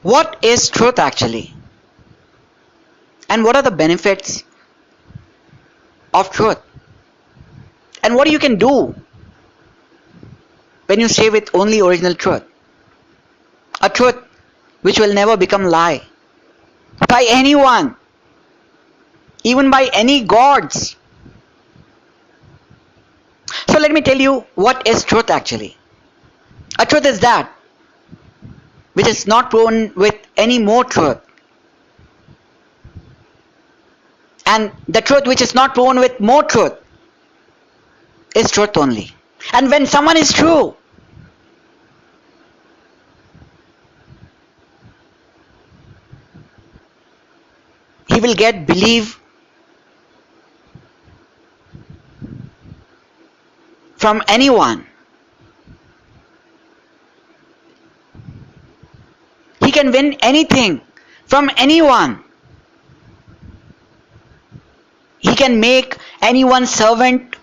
What is truth actually? And what are the benefits of truth? And what you can do when you stay with only original truth? A truth which will never become lie by anyone, even by any gods. So let me tell you what is truth actually. A truth is that which is not proven with any more truth. And the truth which is not proven with more truth is truth only. And when someone is true, he will get belief from anyone. He can win anything from anyone. He can make anyone servant.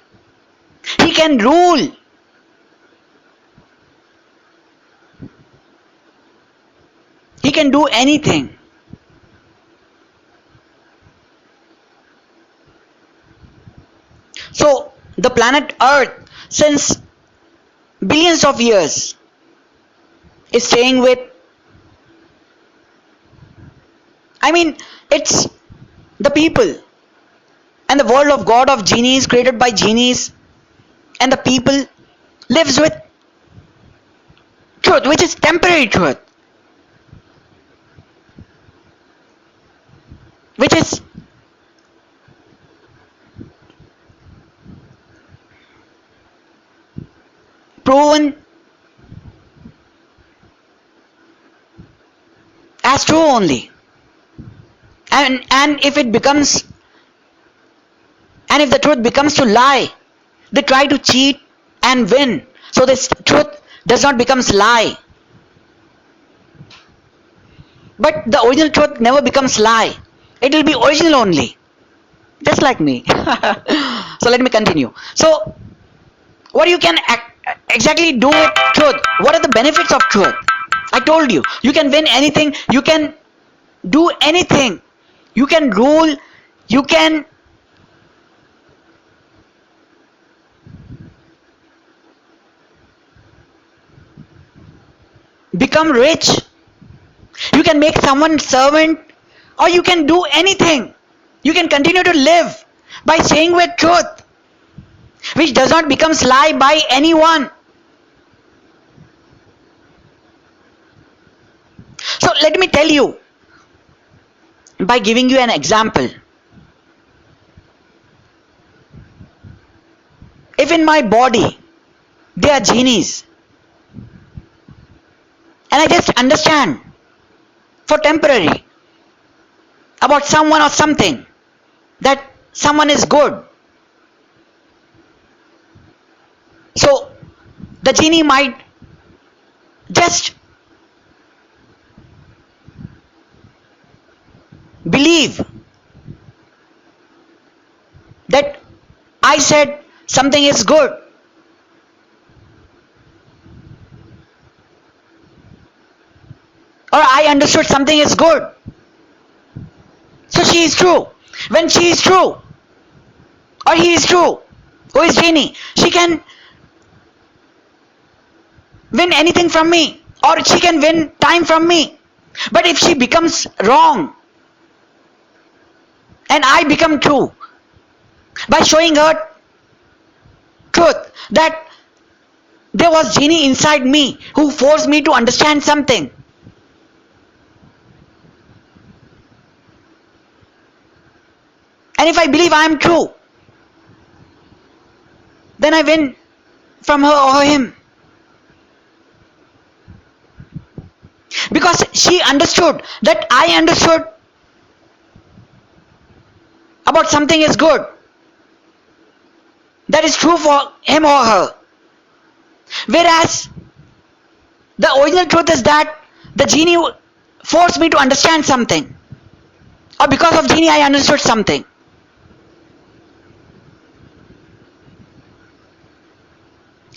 He can rule. He can do anything. So the planet Earth, since billions of years, is staying with, it's the people and the world of God of genies created by genies, and the people lives with truth, which is temporary truth, which is proven as true only. And if it becomes, and if the truth becomes to lie, they try to cheat and win. So this truth does not becomes lie. But the original truth never becomes lie. It will be original only. Just like me. So let me continue. So what you can exactly do with truth? What are the benefits of truth? I told you. You can win anything. You can do anything. You can rule. You can become rich. You can make someone servant, or you can do anything. You can continue to live by saying with truth, which does not become lie by anyone. So let me tell you by giving you an example. If in my body there are genies, and I just understand for temporary about someone or something, that someone is good, so the genie might just believe that I said something is good, or I understood something is good. So she is true. When she is true, or he is true, who is genie, she can win anything from me, or she can win time from me. But if she becomes wrong and I become true by showing her truth, that there was genie inside me who forced me to understand something, and if I believe I am true, then I win from her or him, because she understood that I understood about something is good, that is true for him or her. Whereas the original truth is that the genie forced me to understand something, or because of genie I understood something.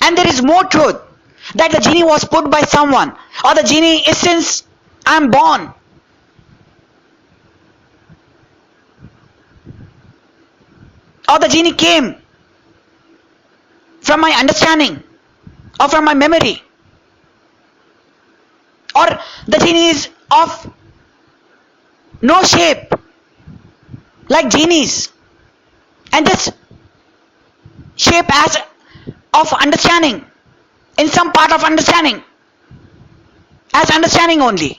And there is more truth, that the genie was put by someone, or the genie is since I'm born. Or the genie came from my understanding or from my memory. Or the genie is of no shape like genies and just shape as of understanding in some part of understanding as understanding only.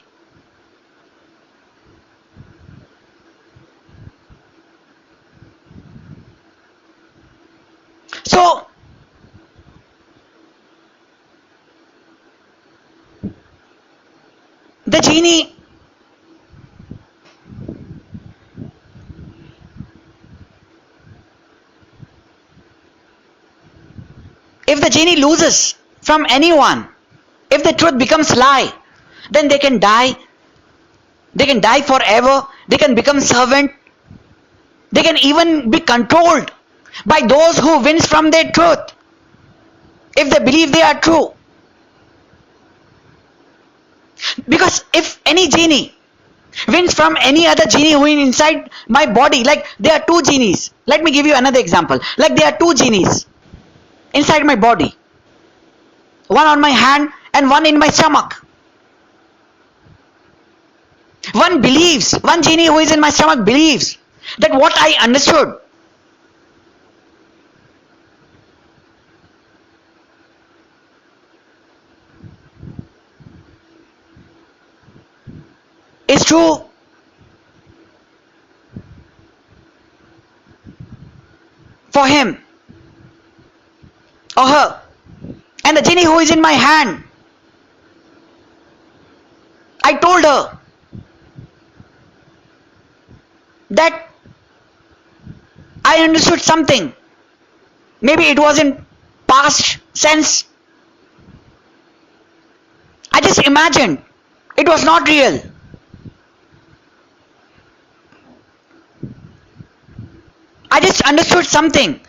So the genie, if the genie loses from anyone, if the truth becomes lie, then they can die. They can die forever. They can become servant. They can even be controlled by those who wins from their truth if they believe they are true. Because if any genie wins from any other genie who is inside my body, like there are two genies. Let me give you another example. Like there are two genies inside my body, one on my hand and one in my stomach. One genie who is in my stomach believes that what I understood is true for him or her. And the genie who is in my hand, I told her that I understood something. Maybe it was in past sense. I just imagined. It was not real. I just understood something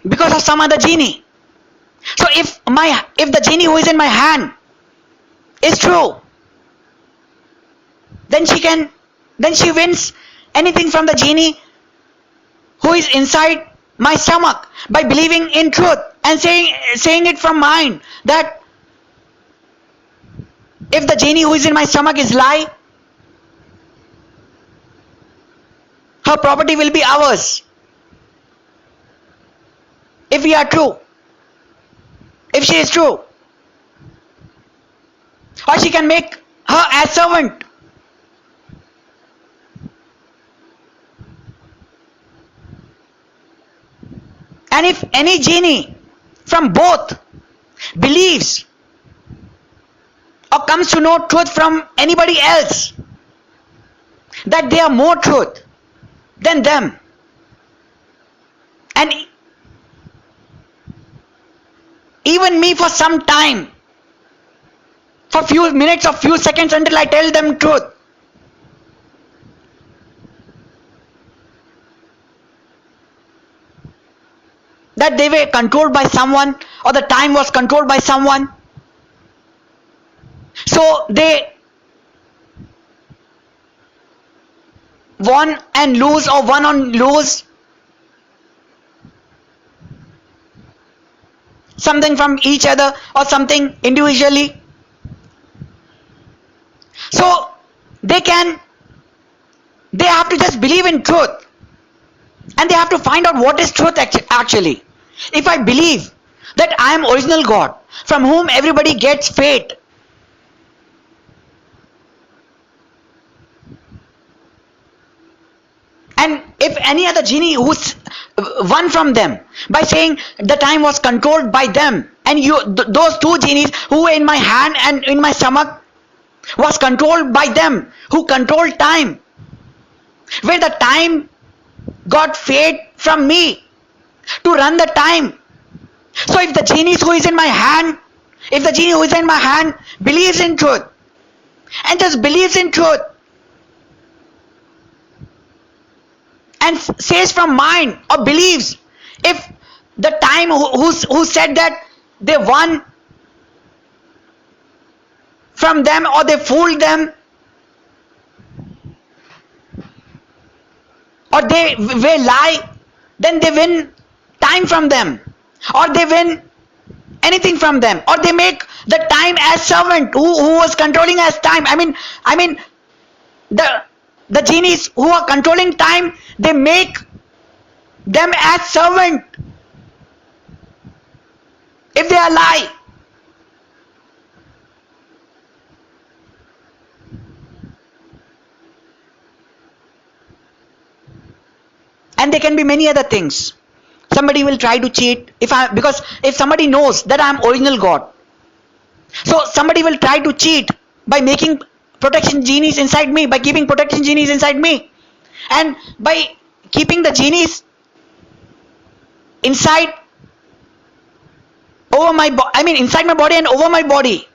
because of some other genie. So if the genie who is in my hand is true, then she wins anything from the genie who is inside my stomach by believing in truth and saying it from mind that if the genie who is in my stomach is lie, her property will be ours. If we are true, if she is true, or she can make her as servant. And if any genie from both believes or comes to know truth from anybody else, that they are more truth than them, and even me for some time, for few minutes or few seconds until I tell them truth, that they were controlled by someone or the time was controlled by someone, so they won and lose or won and lose something from each other or something individually. So they have to just believe in truth and they have to find out what is truth actually. If I believe that I am original God from whom everybody gets fate, and if any other genie who's won from them by saying the time was controlled by them, and those two genies who were in my hand and in my stomach was controlled by them who controlled time, where the time got fate from me to run the time. So if the genie who is in my hand, believes in truth and just believes in truth and says from mind or believes, if the time who said that they won from them or they fooled them or they will lie, then they win time from them, or they win anything from them, or they make the time as servant who was controlling as time. I mean the genies who are controlling time, they make them as servant if they are lie. And there can be many other things. Somebody will try to cheat because if somebody knows that I am original God, so somebody will try to cheat by making protection genies inside me, by keeping protection genies inside me, and by keeping the genies inside inside my body and over my body.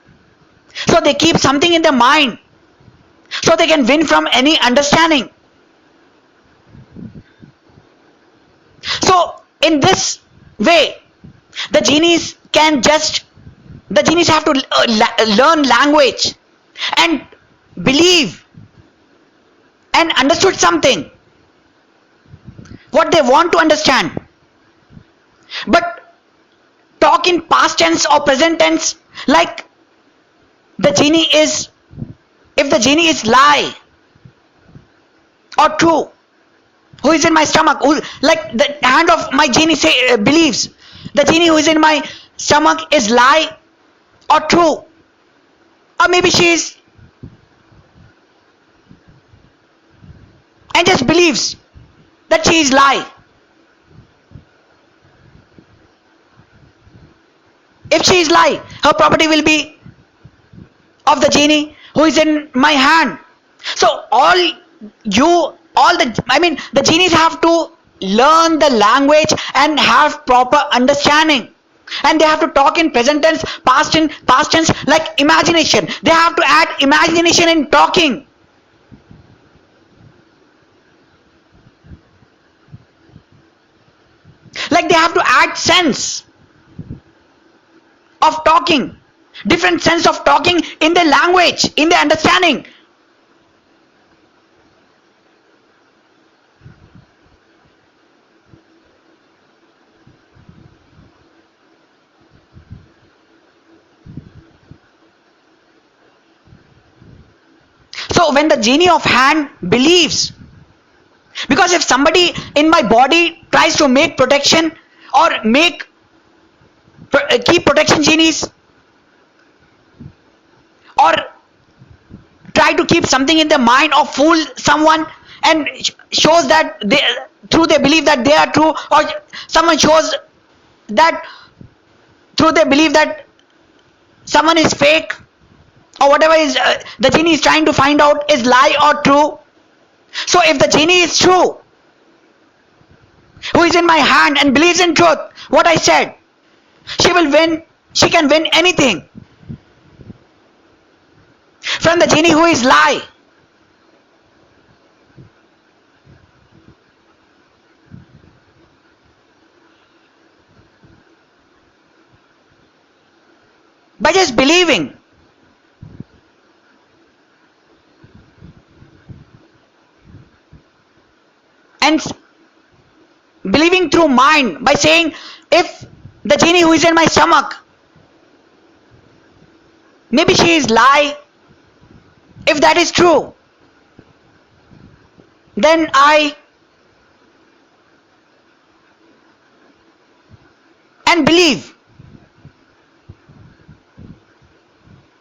So they keep something in their mind so they can win from any understanding. So in this way, the genies have to learn language and believe and understood something, what they want to understand. But talk in past tense or present tense, like if the genie is lie or true, who is in my stomach, like the hand of my genie believes the genie who is in my stomach is lie or true, or maybe she is and just believes that she is lie. If she is lie, her property will be of the genie who is in my hand. So the genies have to learn the language and have proper understanding, and they have to talk in present tense, past tense, like imagination. They have to add imagination in talking. Like they have to add sense of talking, different sense of talking in their language, in their understanding. So when the genie of hand believes, because if somebody in my body tries to make protection or keep protection genies, or try to keep something in their mind or fool someone and shows that they believe that they are true, or someone shows that through they believe that someone is fake, or whatever is the genie is trying to find out is lie or true. So if the genie is true, who is in my hand and believes in truth, what I said, she will win. She can win anything from the genie who is lie. By just believing. And believing through mind, by saying, if the genie who is in my stomach, maybe she is lie, if that is true, then and believe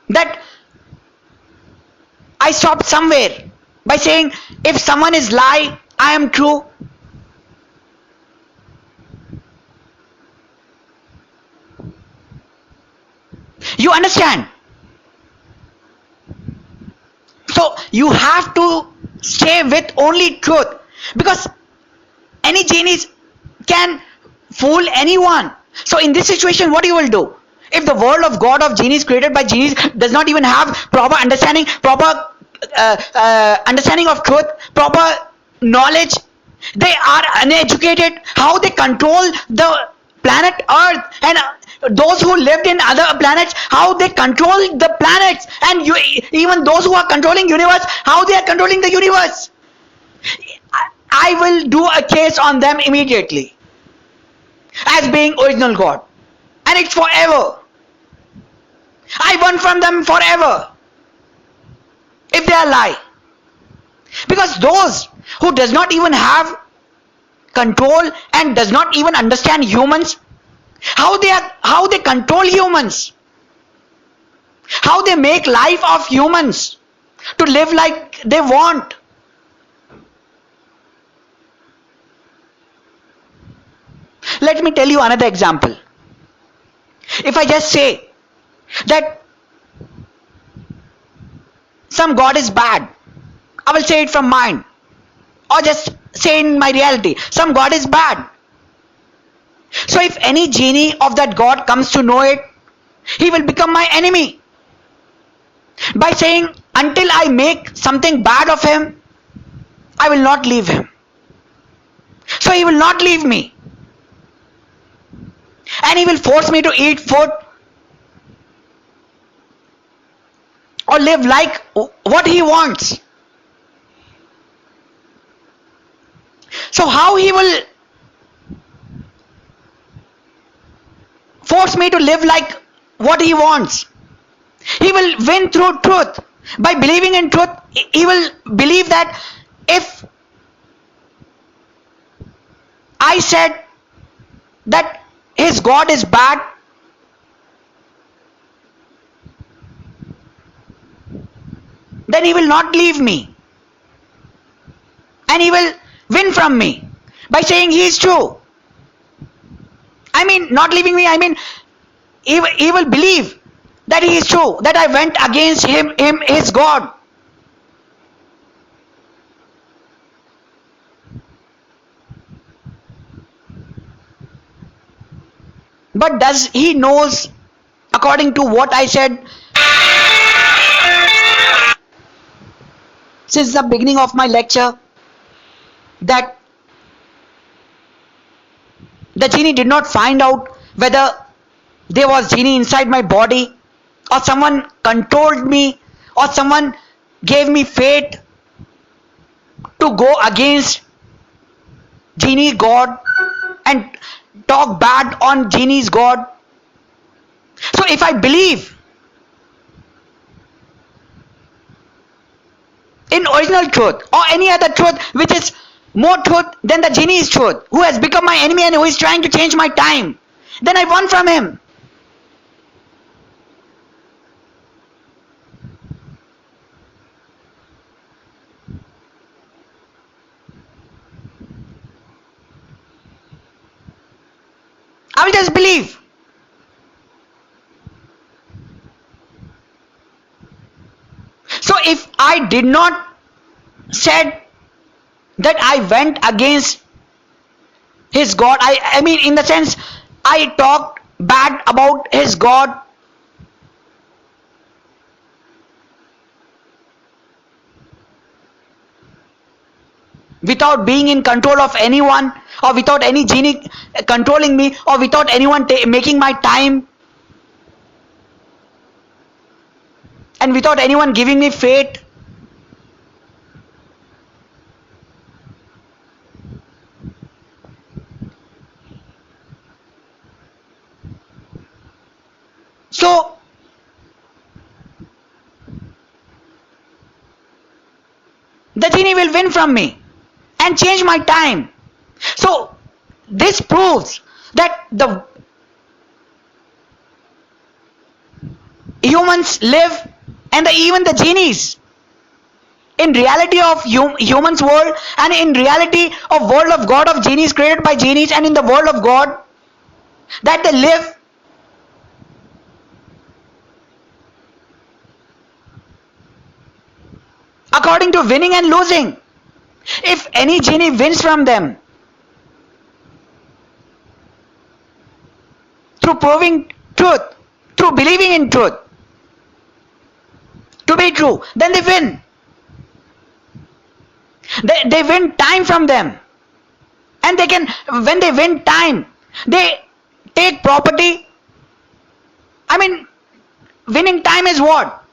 that I stopped somewhere by saying, if someone is lie, I am true. You understand? So you have to stay with only truth, because any genies can fool anyone. So in this situation, what you will do? If the world of God of genies created by genies does not even have proper understanding, understanding of truth, proper knowledge, they are uneducated, how they control the planet Earth and those who lived in other planets, how they control the planets, and even those who are controlling universe, how they are controlling the universe. I will do a case on them immediately as being original God, and it's forever. I won from them forever if they are lie, because those who does not even have control and does not even understand humans, how they control humans, how they make life of humans to live like they want. Let me tell you another example. If I just say that some God is bad, I will say it from mine, or just say in my reality, some God is bad. So if any genie of that God comes to know it, he will become my enemy. By saying, until I make something bad of him, I will not leave him. So he will not leave me. And he will force me to eat food or live like what he wants. So how he will force me to live like what he wants? He will win through truth. By believing in truth, he will believe that if I said that his God is bad, then he will not leave me, and he will win from me by saying he is true. I mean, not leaving me, I mean, he will believe that he is true, that I went against him, his God. But does he knows, according to what I said since the beginning of my lecture, that the genie did not find out whether there was genie inside my body, or someone controlled me, or someone gave me fate to go against genie God and talk bad on genie's God. So if I believe in original truth or any other truth which is more truth than the genie's truth, who has become my enemy and who is trying to change my time, then I won from him. I will just believe. So if I did not said that I went against his God, I mean, in the sense, I talked bad about his God, without being in control of anyone, or without any genie controlling me, or without anyone making my time, and without anyone giving me fate. So the genie will win from me and change my time. So this proves that the humans live, and even the genies, in reality of humans world, and in reality of world of God, of genies created by genies, and in the world of God, that they live according to winning and losing. If any genie wins from them through proving truth, through believing in truth to be true, then they win. They win time from them, and they can, when they win time, they take property I mean, winning time is what?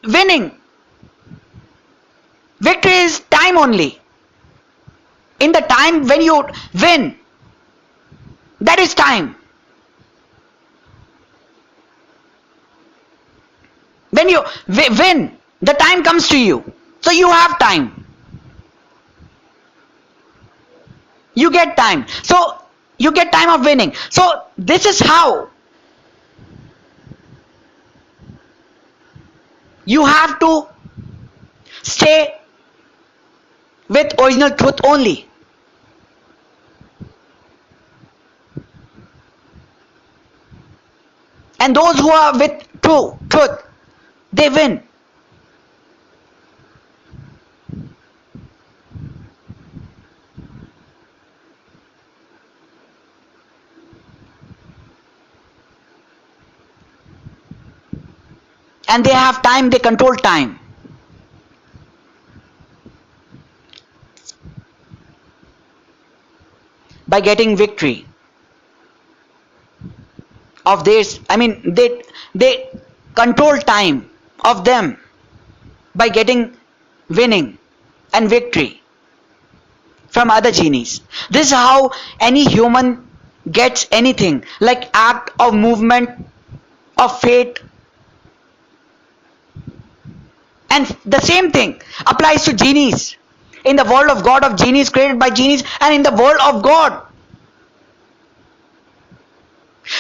Winning. Victory is time only. In the time when you win, that is time. When you win, the time comes to you. So you have time. You get time. So you get time of winning. So this is how you have to stay with original truth only. And those who are with truth, they win. And they have time, they control time. By getting victory of this, I mean, they control time of them by getting winning and victory from other genies. This is how any human gets anything, like act of movement, of fate. And the same thing applies to genies. In the world of God, of genies created by genies, and in the world of God.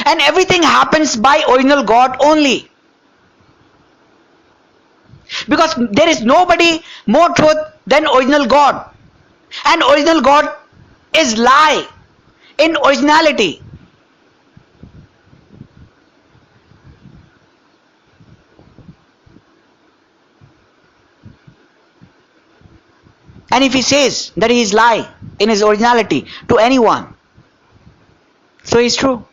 And everything happens by original God only. Because there is nobody more truth than original God. And original God is lie in originality. And if he says that he is lie in his originality to anyone, so he is true.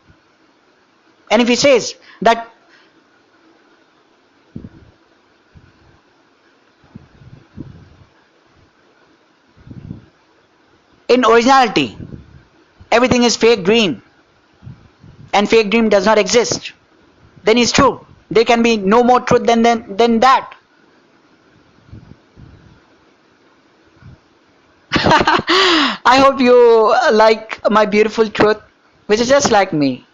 And if he says that in originality everything is fake dream and fake dream does not exist, then it's true. There can be no more truth than that. I hope you like my beautiful truth, which is just like me.